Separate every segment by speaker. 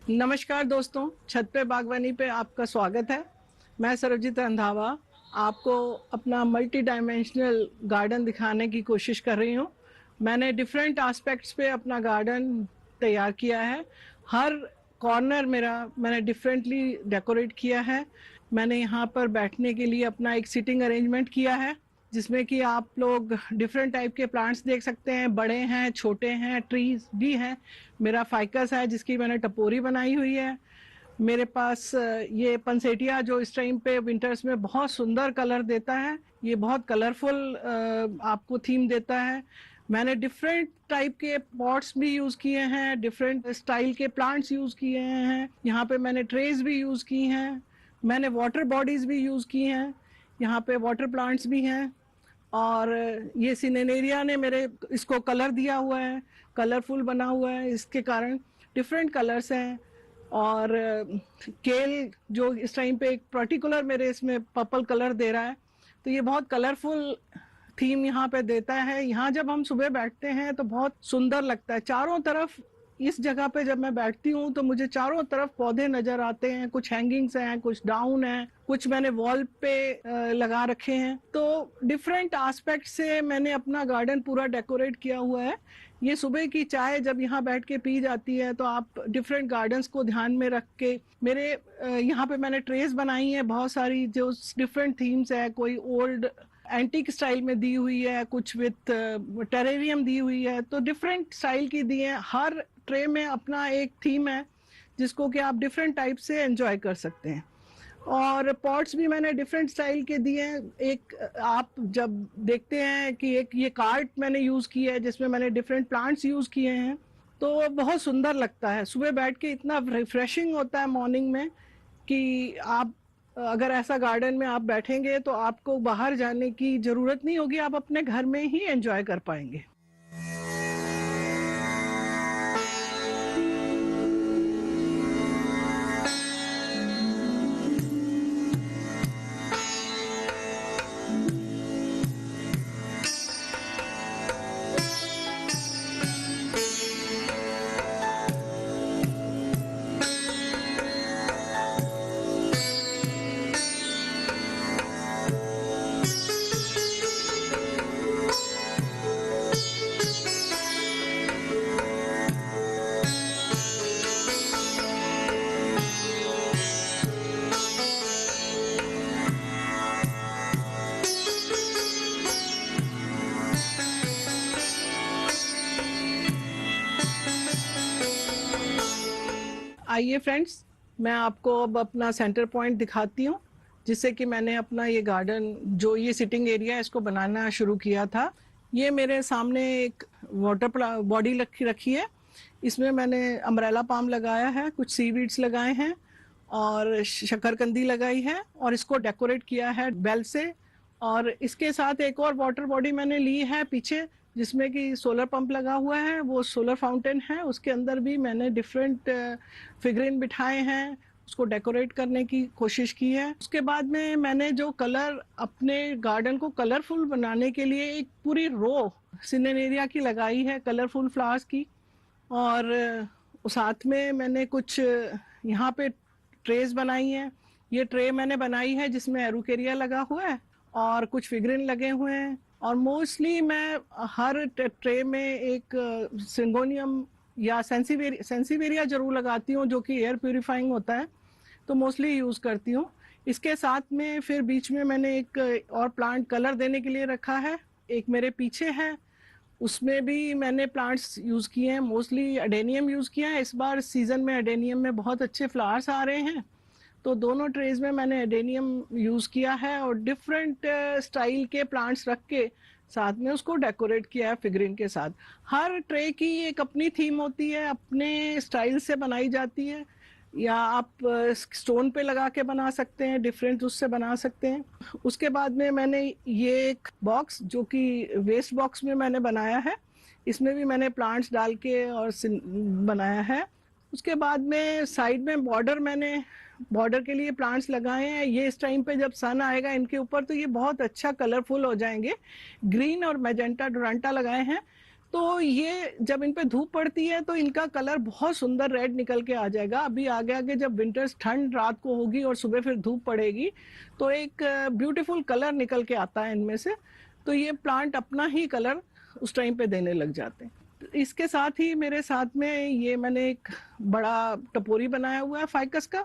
Speaker 1: नमस्कार दोस्तों, छत पे बागवानी पे आपका स्वागत है। मैं सरबजीत रंधावा आपको अपना मल्टी डायमेंशनल गार्डन दिखाने की कोशिश कर रही हूँ। मैंने डिफरेंट एस्पेक्ट्स पे अपना गार्डन तैयार किया है। हर कॉर्नर मेरा मैंने डिफरेंटली डेकोरेट किया है। मैंने यहाँ पर बैठने के लिए अपना एक सिटिंग अरेंजमेंट किया है, जिसमें कि आप लोग डिफरेंट टाइप के प्लांट्स देख सकते हैं। बड़े हैं, छोटे हैं, ट्रीज भी हैं। मेरा फाइकस है जिसकी मैंने टपोरी बनाई हुई है। मेरे पास ये पंसेटिया जो इस टाइम पे विंटर्स में बहुत सुंदर कलर देता है। ये बहुत कलरफुल आपको थीम देता है। मैंने डिफरेंट टाइप के पॉट्स भी यूज किए हैं, डिफरेंट स्टाइल के प्लांट्स यूज किए हैं। यहाँ पे मैंने ट्रेज भी यूज की हैं। मैंने वाटर बॉडीज भी यूज की हैं। यहाँ पे वाटर प्लांट्स भी हैं। और ये सिनेनेरिया ने मेरे इसको कलर दिया हुआ है, कलरफुल बना हुआ है। इसके कारण डिफरेंट कलर्स हैं। और केल जो इस टाइम पे एक पर्टिकुलर मेरे इसमें पर्पल कलर दे रहा है, तो ये बहुत कलरफुल थीम यहाँ पे देता है। यहाँ जब हम सुबह बैठते हैं तो बहुत सुंदर लगता है। चारों तरफ इस जगह पे जब मैं बैठती हूँ तो मुझे चारों तरफ पौधे नजर आते हैं। कुछ हैंगिंग्स हैं, कुछ डाउन हैं, कुछ मैंने वॉल पे लगा रखे हैं। तो डिफरेंट एस्पेक्ट से मैंने अपना गार्डन पूरा डेकोरेट किया हुआ है। ये सुबह की चाय जब यहाँ बैठ के पी जाती है तो आप डिफरेंट गार्डन्स को ध्यान में रख के मेरे यहाँ पे मैंने ट्रेस बनाई है बहुत सारी, जो डिफरेंट थीम्स है। कोई ओल्ड एंटीक स्टाइल में दी हुई है, कुछ विथ टेरेरियम दी हुई है। तो डिफरेंट स्टाइल की दी है। हर ट्रे में अपना एक थीम है जिसको कि आप डिफरेंट टाइप से एंजॉय कर सकते हैं। और पॉट्स भी मैंने डिफरेंट स्टाइल के दिए हैं। एक आप जब देखते हैं कि एक ये कार्ट मैंने यूज की है जिसमें मैंने डिफरेंट प्लांट्स यूज किए हैं, तो बहुत सुंदर लगता है। सुबह बैठ के इतना रिफ्रेशिंग होता है मॉर्निंग में कि आप अगर ऐसा गार्डन में आप बैठेंगे तो आपको बाहर जाने की जरूरत नहीं होगी, आप अपने घर में ही एंजॉय कर पाएंगे। आइए फ्रेंड्स, मैं आपको अब अपना सेंटर पॉइंट दिखाती हूँ, जिससे कि मैंने अपना ये गार्डन जो ये सिटिंग एरिया है इसको बनाना शुरू किया था। ये मेरे सामने एक वाटर बॉडी रखी है। इसमें मैंने अम्ब्रेला पाम लगाया है, कुछ सीवीड्स लगाए हैं और शकरकंदी लगाई है, और इसको डेकोरेट किया है बेल से। और इसके साथ एक और वाटर बॉडी मैंने ली है पीछे, जिसमें कि सोलर पंप लगा हुआ है, वो सोलर फाउंटेन है। उसके अंदर भी मैंने डिफरेंट फिगरिन बिठाए हैं, उसको डेकोरेट करने की कोशिश की है। उसके बाद में मैंने जो कलर अपने गार्डन को कलरफुल बनाने के लिए एक पूरी रो सिनेनेरिया की लगाई है, कलरफुल फ्लावर्स की। और साथ में मैंने कुछ यहाँ पे ट्रेस बनाई हैं। ये ट्रे मैंने बनाई है जिसमें एरुकेरिया लगा हुआ है और कुछ फिगरिन लगे हुए हैं। और मोस्टली मैं हर ट्रे में एक सिंगोनियम या सेंसिवेरिया जरूर लगाती हूँ, जो कि एयर प्यूरिफाइंग होता है, तो मोस्टली यूज करती हूँ। इसके साथ में फिर बीच में मैंने एक और प्लांट कलर देने के लिए रखा है। एक मेरे पीछे है, उसमें भी मैंने प्लांट्स यूज किए हैं, मोस्टली अडेनियम यूज किया है। इस बार सीजन में अडेनियम में बहुत अच्छे फ्लावर्स आ रहे हैं, तो दोनों ट्रेज में मैंने एडेनियम यूज किया है और डिफरेंट स्टाइल के प्लांट्स रख के साथ में उसको डेकोरेट किया है फिगरिन के साथ। हर ट्रे की एक अपनी थीम होती है, अपने स्टाइल से बनाई जाती है, या आप स्टोन पे लगा के बना सकते हैं, डिफरेंट उससे बना सकते हैं। उसके बाद में मैंने ये एक बॉक्स जो कि वेस्ट बॉक्स में मैंने बनाया है, इसमें भी मैंने प्लांट्स डाल के और बनाया है। उसके बाद में साइड में बॉर्डर के लिए प्लांट्स लगाए हैं। ये इस टाइम पे जब सन आएगा इनके ऊपर तो ये बहुत अच्छा कलरफुल हो जाएंगे। ग्रीन और मैजेंटा डोरांटा लगाए हैं। तो ये जब इन पे धूप पड़ती है तो इनका कलर बहुत सुंदर रेड निकल के आ जाएगा। अभी आगे आगे जब विंटर्स ठंड रात को होगी और सुबह फिर धूप पड़ेगी तो एक ब्यूटीफुल कलर निकल के आता है इनमें से। तो ये प्लांट अपना ही कलर उस टाइम पे देने लग जाते हैं। इसके साथ ही मेरे साथ में ये मैंने एक बड़ा टपोरी बनाया हुआ है फाइकस का।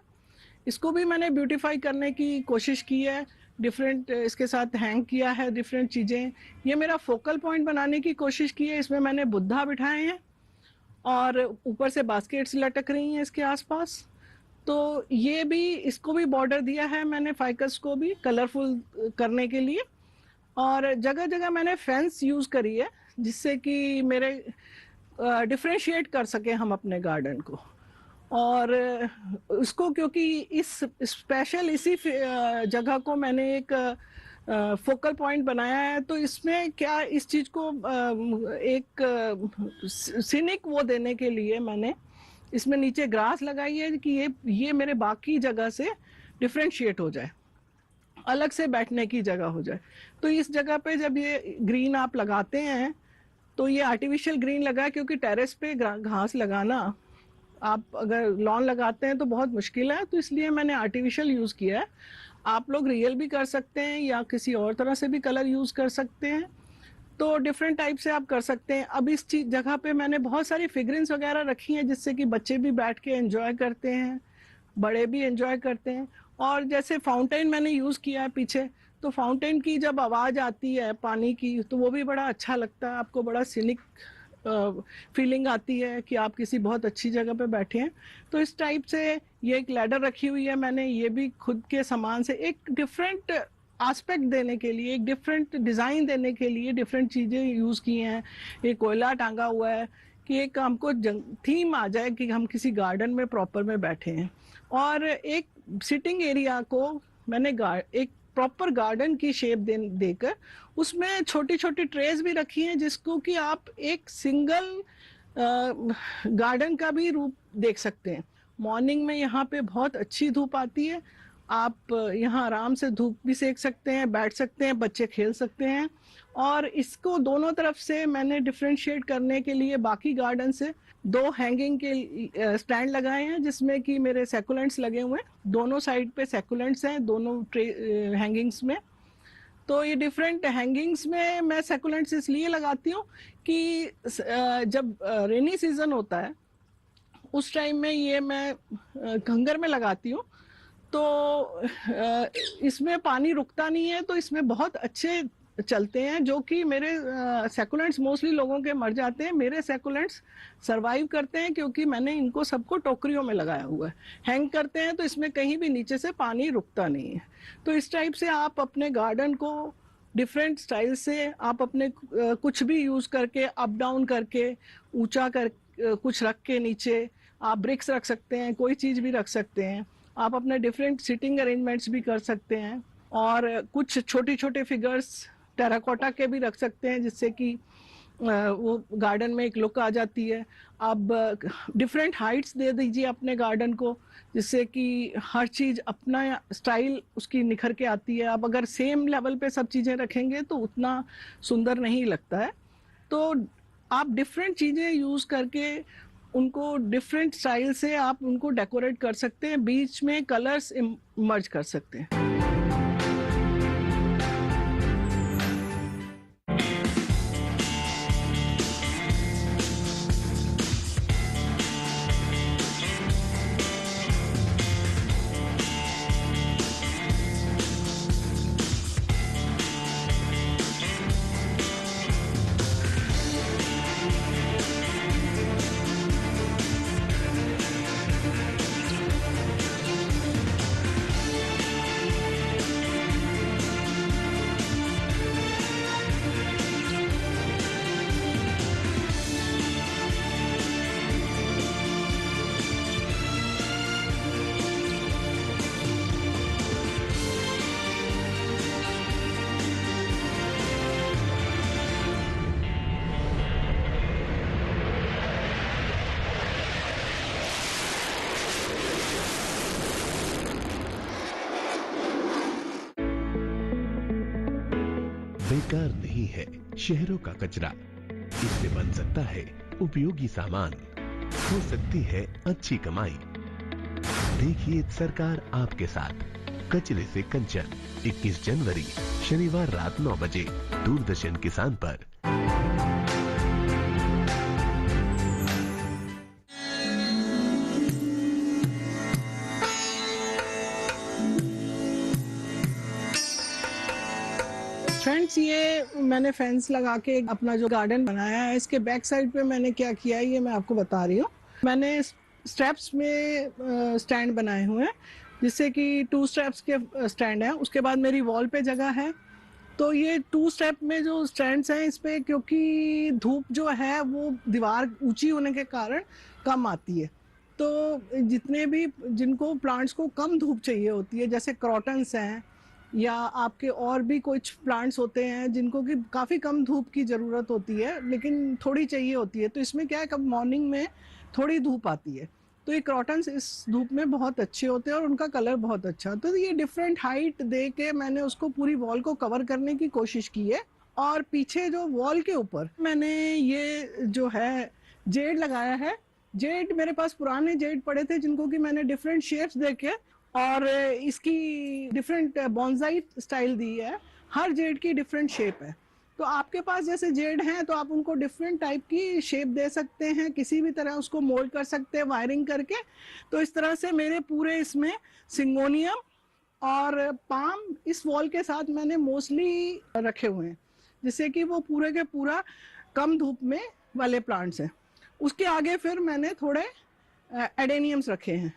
Speaker 1: इसको भी मैंने ब्यूटीफाई करने की कोशिश की है, डिफरेंट इसके साथ हैंग किया है डिफरेंट चीज़ें। ये मेरा फोकल पॉइंट बनाने की कोशिश की है। इसमें मैंने बुद्धा बिठाए हैं और ऊपर से बास्केट्स लटक रही हैं इसके आसपास। तो ये भी, इसको भी बॉर्डर दिया है मैंने फाइकस को भी कलरफुल करने के लिए। और जगह जगह मैंने फेंस यूज़ करी है जिससे कि मेरे डिफ्रेंशिएट कर सके हम अपने गार्डन को। और उसको क्योंकि इस स्पेशल इसी जगह को मैंने एक फोकल पॉइंट बनाया है तो इसमें क्या इस चीज़ को एक सीनिक वो देने के लिए मैंने इसमें नीचे ग्रास लगाई है कि ये मेरे बाकी जगह से डिफ्रेंशिएट हो जाए, अलग से बैठने की जगह हो जाए। तो इस जगह पे जब ये ग्रीन आप लगाते हैं तो ये आर्टिफिशियल ग्रीन लगा है क्योंकि टेरेस पे घास लगाना, आप अगर लॉन लगाते हैं तो बहुत मुश्किल है, तो इसलिए मैंने आर्टिफिशियल यूज़ किया है। आप लोग रियल भी कर सकते हैं या किसी और तरह से भी कलर यूज़ कर सकते हैं। तो डिफरेंट टाइप से आप कर सकते हैं। अब इस चीज जगह पे मैंने बहुत सारी फिगरेंस वगैरह रखी हैं जिससे कि बच्चे भी बैठ के एंजॉय करते हैं, बड़े भी एंजॉय करते हैं। और जैसे फाउंटेन मैंने यूज़ किया है पीछे, तो फाउंटेन की जब आवाज़ आती है पानी की तो वो भी बड़ा अच्छा लगता है, आपको बड़ा सीनिक फीलिंग आती है कि आप किसी बहुत अच्छी जगह पे बैठे हैं। तो इस टाइप से ये एक लैडर रखी हुई है मैंने, ये भी खुद के सामान से एक डिफरेंट एस्पेक्ट देने के लिए, एक डिफरेंट डिज़ाइन देने के लिए डिफरेंट चीज़ें यूज़ की हैं। एक कोयला टांगा हुआ है कि एक हमको थीम आ जाए कि हम किसी गार्डन में प्रॉपर में बैठे हैं। और एक सिटिंग एरिया को मैंने एक प्रॉपर गार्डन की शेप देकर उसमें छोटी छोटी ट्रेज भी रखी हैं जिसको कि आप एक सिंगल गार्डन का भी रूप देख सकते हैं। मॉर्निंग में यहाँ पे बहुत अच्छी धूप आती है, आप यहाँ आराम से धूप भी सेक सकते हैं, बैठ सकते हैं, बच्चे खेल सकते हैं। और इसको दोनों तरफ से मैंने डिफ्रेंशिएट करने के लिए बाकी गार्डन से 2 हैंगिंग के स्टैंड लगाए हैं जिसमें कि मेरे सैकुलेंट्स लगे हुए हैं। दोनों साइड पे सैकुलेंट्स हैं दोनों हैंगिंग्स में। तो ये डिफरेंट हैंगिंग्स में मैं सैकुलेंट्स इसलिए लगाती हूँ कि जब रेनी सीजन होता है उस टाइम में ये मैं घंगर में लगाती हूँ, तो इसमें पानी रुकता नहीं है, तो इसमें बहुत अच्छे चलते हैं। जो कि मेरे सैकुलेंट्स मोस्टली लोगों के मर जाते हैं, मेरे सैकुलेंट्स सरवाइव करते हैं क्योंकि मैंने इनको सबको टोकरियों में लगाया हुआ है। हैंग करते हैं तो इसमें कहीं भी नीचे से पानी रुकता नहीं है। तो इस टाइप से आप अपने गार्डन को डिफरेंट स्टाइल से आप अपने कुछ भी यूज़ करके, अप डाउन करके, ऊंचा कर कुछ रख के, नीचे आप ब्रिक्स रख सकते हैं, कोई चीज़ भी रख सकते हैं। आप अपने डिफरेंट सिटिंग अरेंजमेंट्स भी कर सकते हैं और कुछ छोटे छोटे फिगर्स टेराकोटा के भी रख सकते हैं जिससे कि वो गार्डन में एक लुक आ जाती है। अब डिफरेंट हाइट्स दे दीजिए अपने गार्डन को जिससे कि हर चीज़ अपना स्टाइल उसकी निखर के आती है। अब अगर सेम लेवल पे सब चीज़ें रखेंगे तो उतना सुंदर नहीं लगता है। तो आप डिफरेंट चीज़ें यूज़ करके उनको डिफरेंट स्टाइल से आप उनको डेकोरेट कर सकते हैं, बीच में कलर्स इमर्ज कर सकते हैं।
Speaker 2: बेकार नहीं है शहरों का कचरा, इससे बन सकता है उपयोगी सामान, हो सकती है अच्छी कमाई। देखिए सरकार आपके साथ, कचरे से कंचन, 21 जनवरी शनिवार रात 9 बजे दूरदर्शन किसान पर।
Speaker 1: फ्रेंड्स, ये मैंने फेंस लगा के अपना जो गार्डन बनाया है, इसके बैक साइड पे मैंने क्या किया है ये मैं आपको बता रही हूँ। मैंने स्टेप्स में स्टैंड बनाए हुए हैं, जिससे कि 2 स्टेप्स के स्टैंड हैं। उसके बाद मेरी वॉल पे जगह है, तो ये 2 स्टेप में जो स्टैंड्स हैं इस पे, क्योंकि धूप जो है वो दीवार ऊंची होने के कारण कम आती है। तो जितने भी जिनको प्लांट्स को कम धूप चाहिए होती है, जैसे क्रॉटन्स हैं या आपके और भी कुछ प्लांट्स होते हैं जिनको कि काफ़ी कम धूप की ज़रूरत होती है लेकिन थोड़ी चाहिए होती है, तो इसमें क्या है, कब मॉर्निंग में थोड़ी धूप आती है तो ये क्रॉटन्स इस धूप में बहुत अच्छे होते हैं और उनका कलर बहुत अच्छा। तो ये डिफरेंट हाइट दे के मैंने उसको पूरी वॉल को कवर करने की कोशिश की है। और पीछे जो वॉल के ऊपर मैंने ये जो है जेड लगाया है। जेड मेरे पास पुराने जेड पड़े थे जिनको कि मैंने डिफरेंट शेप्स देके और इसकी डिफरेंट बॉन्साई स्टाइल दी है। हर जेड की डिफरेंट शेप है, तो आपके पास जैसे जेड हैं तो आप उनको डिफरेंट टाइप की शेप दे सकते हैं, किसी भी तरह उसको मोल्ड कर सकते हैं वायरिंग करके। तो इस तरह से मेरे पूरे इसमें सिंगोनियम और पाम इस वॉल के साथ मैंने मोस्टली रखे हुए हैं, जिससे कि वो पूरे के पूरा कम धूप में वाले प्लांट्स हैं। उसके आगे फिर मैंने थोड़े एडेनियम्स रखे हैं,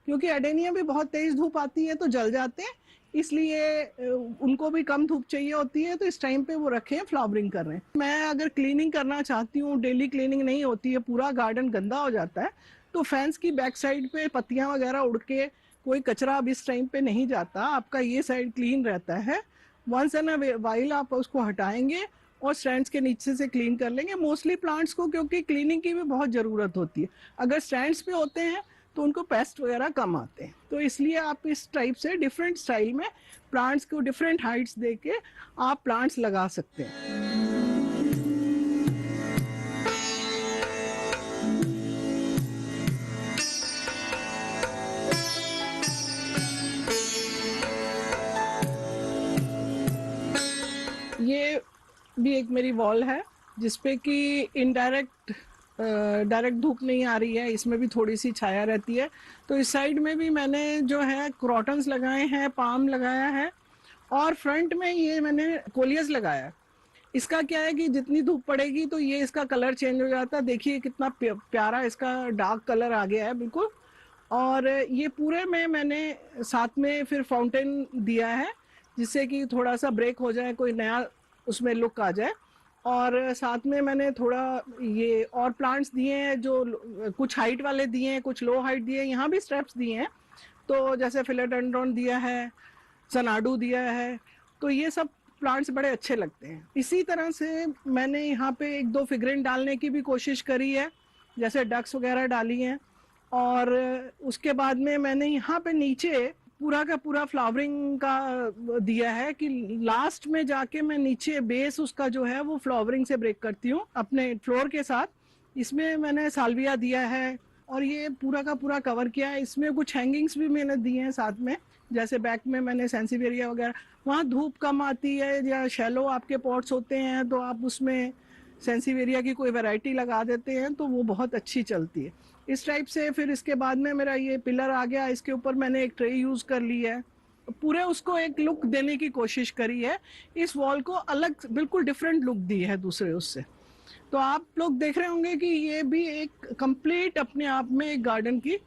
Speaker 1: क्योंकि एडेनियम भी बहुत तेज धूप आती है तो जल जाते हैं, इसलिए उनको भी कम धूप चाहिए होती है, तो इस टाइम पे वो रखे हैं, फ्लावरिंग कर रहे हैं। मैं अगर क्लीनिंग करना चाहती हूँ, डेली क्लीनिंग नहीं होती है, पूरा गार्डन गंदा हो जाता है, तो फैंस की बैक साइड पे पत्तियां वगैरह उड़ के कोई कचरा अब इस टाइम पे नहीं जाता, आपका ये साइड क्लीन रहता है। वंस एन अ वाइल आप उसको हटाएंगे और स्टैंड्स के नीचे से क्लीन कर लेंगे मोस्टली प्लांट्स को, क्योंकि क्लीनिंग की भी बहुत ज़रूरत होती है। अगर स्टैंड्स पे होते हैं तो उनको पेस्ट वगैरह कम आते हैं, तो इसलिए आप इस टाइप से डिफरेंट स्टाइल में प्लांट्स को डिफरेंट हाइट्स देके आप प्लांट्स लगा सकते हैं। ये भी एक मेरी वॉल है जिसपे कि इनडायरेक्ट डायरेक्ट धूप नहीं आ रही है, इसमें भी थोड़ी सी छाया रहती है। तो इस साइड में भी मैंने जो है क्रॉटन्स लगाए हैं, पाम लगाया है और फ्रंट में ये मैंने कोलियस लगाया है। इसका क्या है कि जितनी धूप पड़ेगी तो ये इसका कलर चेंज हो जाता है। देखिए कितना प्यारा इसका डार्क कलर आ गया है बिल्कुल। और ये पूरे में मैंने साथ में फिर फाउंटेन दिया है, जिससे कि थोड़ा सा ब्रेक हो जाए, कोई नया उसमें लुक आ जाए। और साथ में मैंने थोड़ा ये और प्लांट्स दिए हैं, जो कुछ हाइट वाले दिए हैं, कुछ लो हाइट दिए हैं, यहाँ भी स्टेप्स दिए हैं। तो जैसे फिलोडेंड्रॉन दिया है, सनाडू दिया है, तो ये सब प्लांट्स बड़े अच्छे लगते हैं। इसी तरह से मैंने यहाँ पे 1-2 फिगरेंट डालने की भी कोशिश करी है, जैसे डक्स वगैरह डाली हैं। और उसके बाद में मैंने यहाँ पे नीचे पूरा का पूरा फ्लावरिंग का दिया है कि लास्ट में जाके मैं नीचे बेस उसका जो है वो फ्लावरिंग से ब्रेक करती हूँ अपने फ्लोर के साथ। इसमें मैंने साल्विया दिया है और ये पूरा का पूरा कवर किया है। इसमें कुछ हैंगिंग्स भी मैंने दिए हैं साथ में, जैसे बैक में मैंने सेंसिवेरिया वगैरह, वहाँ धूप कम आती है या शैलो आपके पॉट्स होते हैं तो आप उसमें सेंसिवेरिया की कोई वैरायटी लगा देते हैं तो वो बहुत अच्छी चलती है। इस टाइप से फिर इसके बाद में मेरा ये पिलर आ गया, इसके ऊपर मैंने एक ट्रे यूज़ कर ली है, पूरे उसको एक लुक देने की कोशिश करी है। इस वॉल को अलग बिल्कुल डिफरेंट लुक दी है दूसरे उससे। तो आप लोग देख रहे होंगे कि ये भी एक कंप्लीट अपने आप में एक गार्डन की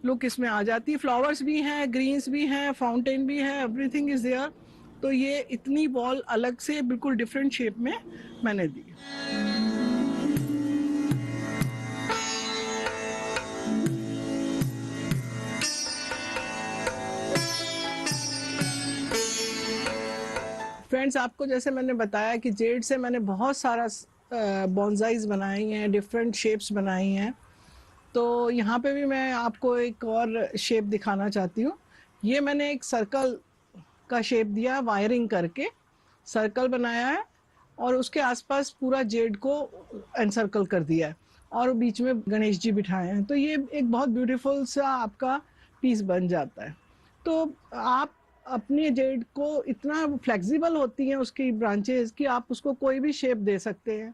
Speaker 1: लुक इसमें आ जाती है। फ्लावर्स भी हैं, ग्रीन्स भी हैं, फाउंटेन भी है, एवरीथिंग इज देयर। तो ये इतनी वॉल अलग से बिल्कुल डिफरेंट शेप में मैंने दी। फ्रेंड्स, आपको जैसे मैंने बताया कि जेड से मैंने बहुत सारा बॉन्साइज बनाई हैं, डिफरेंट शेप्स बनाई हैं। तो यहाँ पे भी मैं आपको एक और शेप दिखाना चाहती हूँ। ये मैंने एक सर्कल का शेप दिया वायरिंग करके, सर्कल बनाया है और उसके आसपास पूरा जेड को एनसर्कल कर दिया है और बीच में गणेश जी बिठाए हैं। तो ये एक बहुत ब्यूटीफुल सा आपका पीस बन जाता है। तो आप अपने जेड को इतना फ्लेक्सिबल होती हैं उसकी ब्रांचेस कि आप उसको कोई भी शेप दे सकते हैं।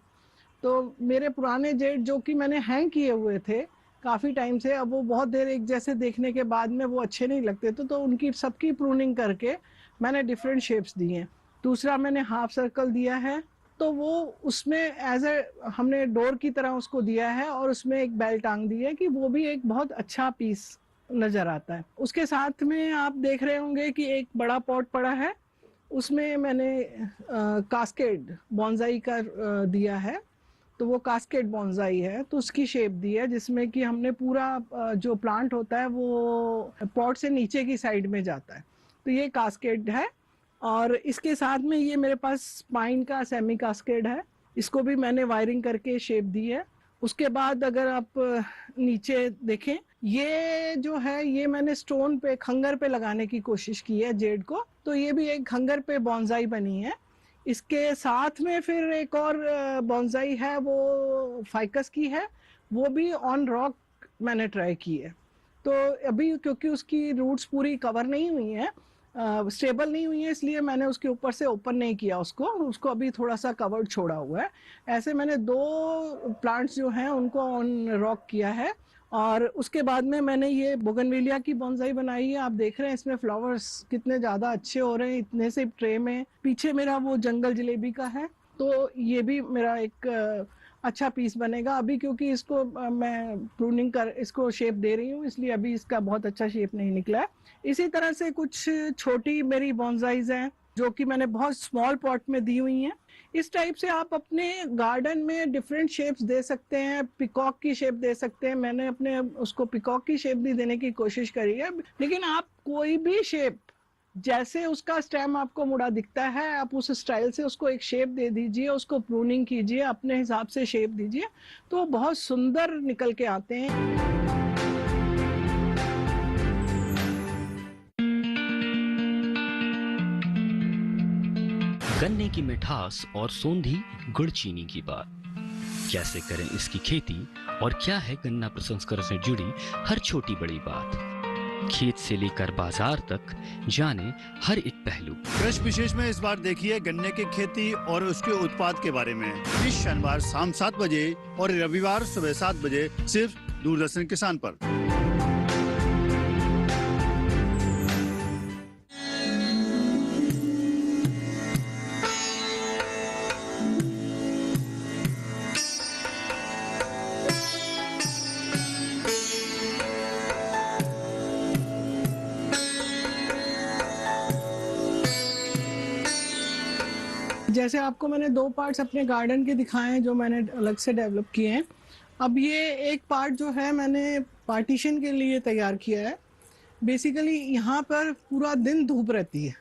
Speaker 1: तो मेरे पुराने जेड जो कि मैंने हैंग किए हुए थे काफ़ी टाइम से, अब वो बहुत देर एक जैसे देखने के बाद में वो अच्छे नहीं लगते थे, तो उनकी सबकी प्रूनिंग करके मैंने डिफरेंट शेप्स दिए हैं। दूसरा मैंने हाफ सर्कल दिया है, तो वो उसमें एज ए हमने डोर की तरह उसको दिया है और उसमें एक बेल टांग दी है कि वो भी एक बहुत अच्छा पीस नज़र आता है। उसके साथ में आप देख रहे होंगे कि एक बड़ा पॉट पड़ा है, उसमें मैंने कास्केड बॉन्जाई का दिया है। तो वो कास्केड बॉन्जाई है, तो उसकी शेप दी है जिसमें कि हमने पूरा जो प्लांट होता है वो पॉट से नीचे की साइड में जाता है। तो ये कास्केड है और इसके साथ में ये मेरे पास स्पाइन का सेमी कास्केड है, इसको भी मैंने वायरिंग करके शेप दी है। उसके बाद अगर आप नीचे देखें, ये जो है ये मैंने स्टोन पे खंगर पे लगाने की कोशिश की है जेड को, तो ये भी एक खंगर पे बॉन्जाई बनी है। इसके साथ में फिर एक और बॉन्जाई है, वो फाइकस की है, वो भी ऑन रॉक मैंने ट्राई की है। तो अभी क्योंकि उसकी रूट्स पूरी कवर नहीं हुई हैं, स्टेबल नहीं हुई है, इसलिए मैंने उसके ऊपर से ओपन नहीं किया उसको अभी थोड़ा सा कवर्ड छोड़ा हुआ है। ऐसे मैंने 2 प्लांट्स जो हैं उनको ऑन रॉक किया है। और उसके बाद में मैंने ये बोगनविलिया की बॉन्जाई बनाई है। आप देख रहे हैं इसमें फ्लावर्स कितने ज़्यादा अच्छे हो रहे हैं इतने से ट्रे में। पीछे मेरा वो जंगल जलेबी का है, तो ये भी मेरा एक अच्छा पीस बनेगा। अभी क्योंकि इसको मैं प्रूनिंग कर इसको शेप दे रही हूँ, इसलिए अभी इसका बहुत अच्छा शेप नहीं निकला है। इसी तरह से कुछ छोटी मेरी बॉन्जाइज हैं जो कि मैंने बहुत स्मॉल पॉट में दी हुई हैं। इस टाइप से आप अपने गार्डन में डिफरेंट शेप्स दे सकते हैं। पिकॉक की शेप दे सकते हैं, मैंने अपने उसको पिकॉक की शेप भी देने की कोशिश करी है। लेकिन आप कोई भी शेप, जैसे उसका स्टेम आपको मुड़ा दिखता है, आप उस स्टाइल से उसको एक शेप दे दीजिए, उसको प्रूनिंग कीजिए, अपने हिसाब से शेप दीजिए, तो बहुत सुंदर निकल के आते हैं।
Speaker 3: गन्ने की मिठास और सोंधी गुड़ चीनी की बात, कैसे करें इसकी खेती और क्या है गन्ना प्रसंस्करण से जुड़ी हर छोटी बड़ी बात। खेत से लेकर बाजार तक जाने हर एक पहलू।
Speaker 4: कृषि विशेष में इस बार देखिए गन्ने की खेती और उसके उत्पाद के बारे में। इस शनिवार शाम 7 बजे और रविवार सुबह 7 बजे सिर्फ दूरदर्शन किसान पर।
Speaker 1: जैसे आपको मैंने 2 पार्ट्स अपने गार्डन के दिखाए हैं जो मैंने अलग से डेवलप किए हैं। अब ये एक पार्ट जो है मैंने पार्टीशन के लिए तैयार किया है। बेसिकली यहाँ पर पूरा दिन धूप रहती है,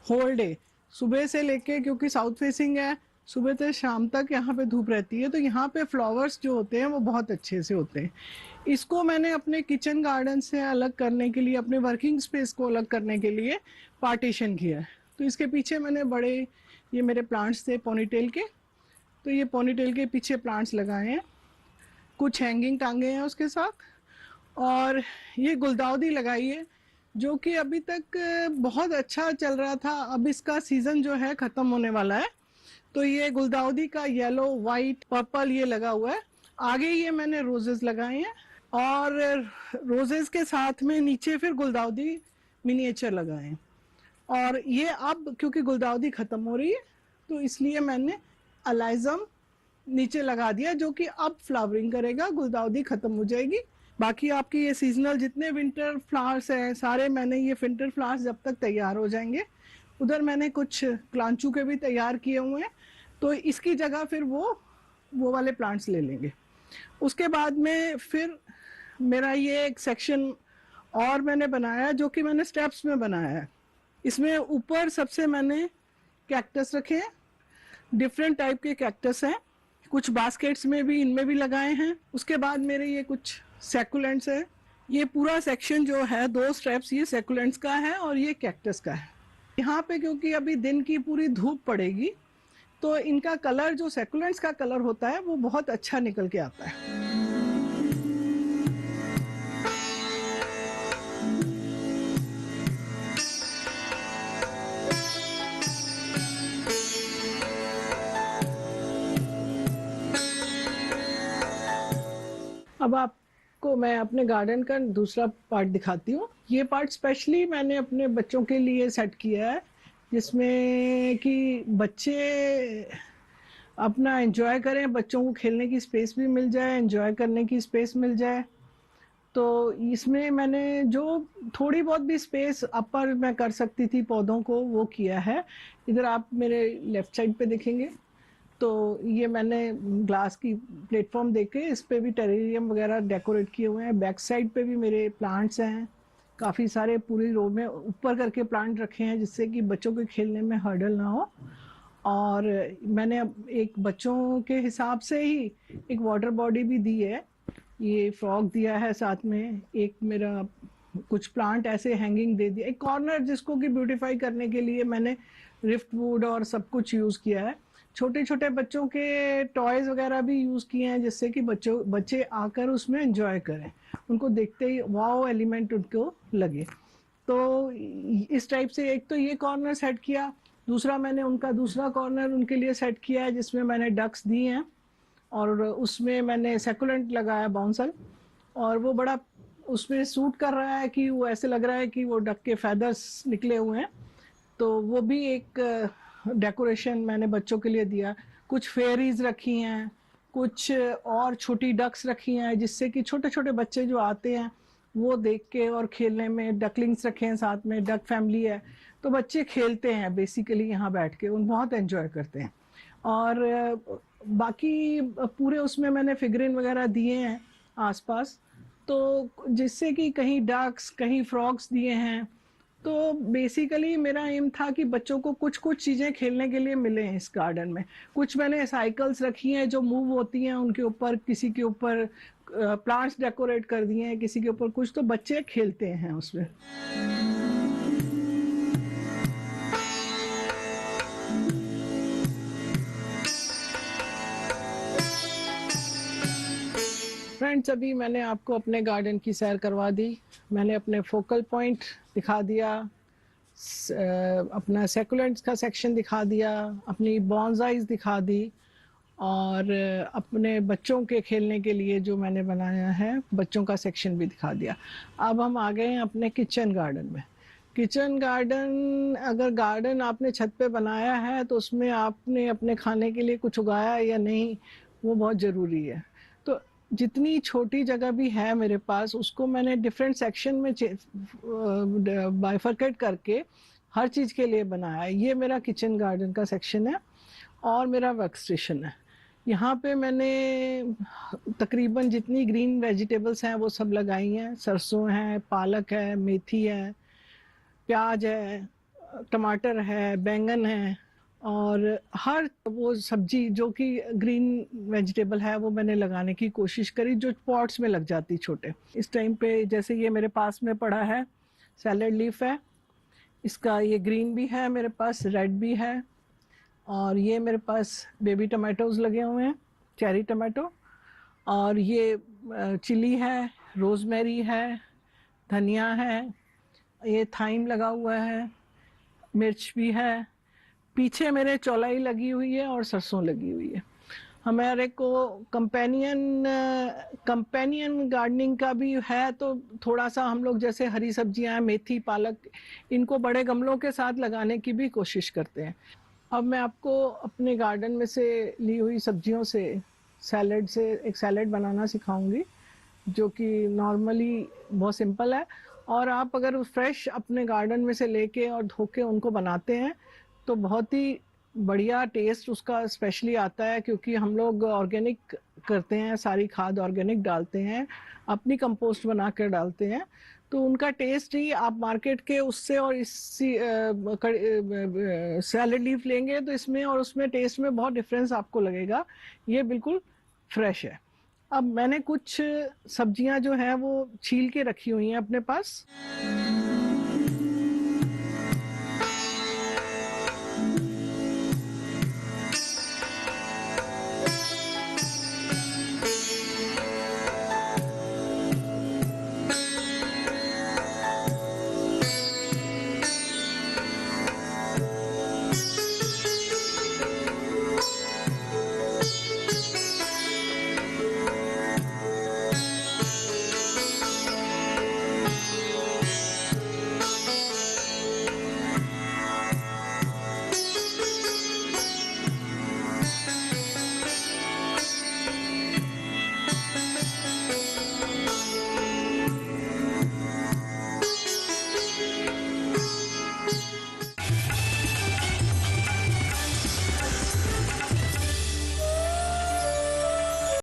Speaker 1: होल डे, सुबह से लेके, क्योंकि साउथ फेसिंग है, सुबह से शाम तक यहाँ पे धूप रहती है। तो यहाँ पे फ्लावर्स जो होते हैं वो बहुत अच्छे से होते हैं। इसको मैंने अपने किचन गार्डन से अलग करने के लिए, अपने वर्किंग स्पेस को अलग करने के लिए पार्टीशन किया है। तो इसके पीछे मैंने बड़े, ये मेरे प्लांट्स थे पोनीटेल के, तो ये पोनीटेल के पीछे प्लांट्स लगाए हैं, कुछ हैंगिंग टांगे हैं उसके साथ, और ये गुलदाउदी लगाई है जो कि अभी तक बहुत अच्छा चल रहा था। अब इसका सीज़न जो है ख़त्म होने वाला है, तो ये गुलदाउदी का येलो, वाइट, पर्पल ये लगा हुआ है। आगे ये मैंने रोजेस लगाए हैं और रोजेस के साथ में नीचे फिर गुलदाउदी मिनिएचर लगाए हैं। और ये अब क्योंकि गुलदाउदी ख़त्म हो रही है तो इसलिए मैंने अलाइजम नीचे लगा दिया जो कि अब फ्लावरिंग करेगा, गुलदाउदी ख़त्म हो जाएगी। बाकी आपके ये सीजनल जितने विंटर फ्लावर्स हैं सारे मैंने, ये विंटर फ्लावर्स जब तक तैयार हो जाएंगे, उधर मैंने कुछ क्लांचू के भी तैयार किए हुए हैं, तो इसकी जगह फिर वो वाले प्लांट्स ले लेंगे। उसके बाद में फिर मेरा ये एक सेक्शन और मैंने बनाया जो कि मैंने स्टेप्स में बनाया है। इसमें ऊपर सबसे मैंने कैक्टस रखे हैं, डिफरेंट टाइप के कैक्टस हैं, कुछ बास्केट्स में भी, इनमें भी लगाए हैं। उसके बाद मेरे ये कुछ सैकुलेंट्स है। ये पूरा सेक्शन जो है 2 स्टेप्स ये सैकुलेंट्स का है और ये कैक्टस का है। यहाँ पे क्योंकि अभी दिन की पूरी धूप पड़ेगी तो इनका कलर जो सेकुलेंट्स का कलर होता है वो बहुत अच्छा निकल के आता है। अब आपको मैं अपने गार्डन का दूसरा पार्ट दिखाती हूँ। ये पार्ट स्पेशली मैंने अपने बच्चों के लिए सेट किया है, जिसमें कि बच्चे अपना एंजॉय करें, बच्चों को खेलने की स्पेस भी मिल जाए, एंजॉय करने की स्पेस मिल जाए। तो इसमें मैंने जो थोड़ी बहुत भी स्पेस अपर मैं कर सकती थी पौधों को, वो किया है। इधर आप मेरे लेफ्ट साइड पे देखेंगे तो ये मैंने ग्लास की प्लेटफॉर्म देके इस पे भी टेरेरियम वगैरह डेकोरेट किए हुए हैं। बैक साइड पे भी मेरे प्लांट्स हैं, काफ़ी सारे पूरी रो में ऊपर करके प्लांट रखे हैं जिससे कि बच्चों के खेलने में हर्डल ना हो। और मैंने अब एक बच्चों के हिसाब से ही एक वाटर बॉडी भी दी है, ये फ्रॉग दिया है, साथ में एक मेरा कुछ प्लांट ऐसे हैंगिंग दे दिया, एक कॉर्नर जिसको कि ब्यूटीफाई करने के लिए मैंने रिफ्ट वुड और सब कुछ यूज़ किया है। छोटे छोटे बच्चों के टॉयज़ वगैरह भी यूज़ किए हैं जिससे कि बच्चे आकर उसमें एंजॉय करें, उनको देखते ही वाओ एलिमेंट उनको लगे। तो इस टाइप से एक तो ये कॉर्नर सेट किया, दूसरा मैंने उनका दूसरा कॉर्नर उनके लिए सेट किया है जिसमें मैंने डक्स दी हैं और उसमें मैंने सेकुलेंट लगाया बाउंसल, और वो बड़ा उसमें सूट कर रहा है कि वो ऐसे लग रहा है कि वो डक के फैदर्स निकले हुए हैं। तो वो भी एक डेकोरेशन मैंने बच्चों के लिए दिया। कुछ फेरीज रखी हैं, कुछ और छोटी डक्स रखी हैं जिससे कि छोटे छोटे बच्चे जो आते हैं वो देख के और खेलने में, डकलिंग्स रखे हैं साथ में, डक फैमिली है तो बच्चे खेलते हैं बेसिकली यहाँ बैठ के, उन बहुत एंजॉय करते हैं। और बाकी पूरे उसमें मैंने फिगरिन वगैरह दिए हैं आसपास, तो जिससे कि कहीं डक्स कहीं फ्रॉग्स दिए हैं। तो बेसिकली मेरा एम था कि बच्चों को कुछ कुछ चीज़ें खेलने के लिए मिले हैं इस गार्डन में। कुछ मैंने साइकिल्स रखी हैं जो मूव होती हैं, उनके ऊपर किसी के ऊपर प्लांट्स डेकोरेट कर दिए हैं, किसी के ऊपर कुछ, तो बच्चे खेलते हैं उसमें। फ्रेंड्स, अभी मैंने आपको अपने गार्डन की सैर करवा दी, मैंने अपने फोकल पॉइंट दिखा दिया, अपना सेकुलेंट्स का सेक्शन दिखा दिया, अपनी बॉन्साइज दिखा दी, और अपने बच्चों के खेलने के लिए जो मैंने बनाया है बच्चों का सेक्शन भी दिखा दिया। अब हम आ गए हैं अपने किचन गार्डन में। किचन गार्डन, अगर गार्डन आपने छत पे बनाया है तो उसमें आपने अपने खाने के लिए कुछ उगाया या नहीं, वो बहुत ज़रूरी है। तो जितनी छोटी जगह भी है मेरे पास, उसको मैंने डिफरेंट सेक्शन में बाइफरकेट करके हर चीज़ के लिए बनाया है। ये मेरा किचन गार्डन का सेक्शन है और मेरा वर्क स्टेशन है। यहाँ पे मैंने तकरीबन जितनी ग्रीन वेजिटेबल्स हैं वो सब लगाई हैं। सरसों है, पालक है, मेथी है, प्याज है, टमाटर है, बैंगन है, और हर वो सब्जी जो कि ग्रीन वेजिटेबल है वो मैंने लगाने की कोशिश करी जो पॉट्स में लग जाती छोटे। इस टाइम पे जैसे ये मेरे पास में पड़ा है सैलेड लीफ है, इसका ये ग्रीन भी है मेरे पास, रेड भी है, और ये मेरे पास बेबी टमाटोज लगे हुए हैं, चेरी टमाटो, और ये चिली है, रोज़मेरी है, धनिया है, ये थाइम लगा हुआ है, मिर्च भी है, पीछे मेरे चौलाई लगी हुई है और सरसों लगी हुई है। हमारे को कंपेनियन गार्डनिंग का भी है, तो थोड़ा सा हम लोग जैसे हरी सब्जियां, मेथी, पालक, इनको बड़े गमलों के साथ लगाने की भी कोशिश करते हैं। अब मैं आपको अपने गार्डन में से ली हुई सब्जियों से सैलेड से एक सैलेड बनाना सिखाऊंगी जो कि नॉर्मली बहुत सिंपल है, और आप अगर फ्रेश अपने गार्डन में से लेके और धो के उनको बनाते हैं तो बहुत ही बढ़िया टेस्ट उसका स्पेशली आता है, क्योंकि हम लोग ऑर्गेनिक करते हैं, सारी खाद ऑर्गेनिक डालते हैं, अपनी कंपोस्ट बना कर डालते हैं, तो उनका टेस्ट ही आप मार्केट के उससे और इस सैलेड लीफ लेंगे तो इसमें और उसमें टेस्ट में बहुत डिफरेंस आपको लगेगा। ये बिल्कुल फ्रेश है। अब मैंने कुछ सब्जियां जो हैं वो छील के रखी हुई हैं अपने पास।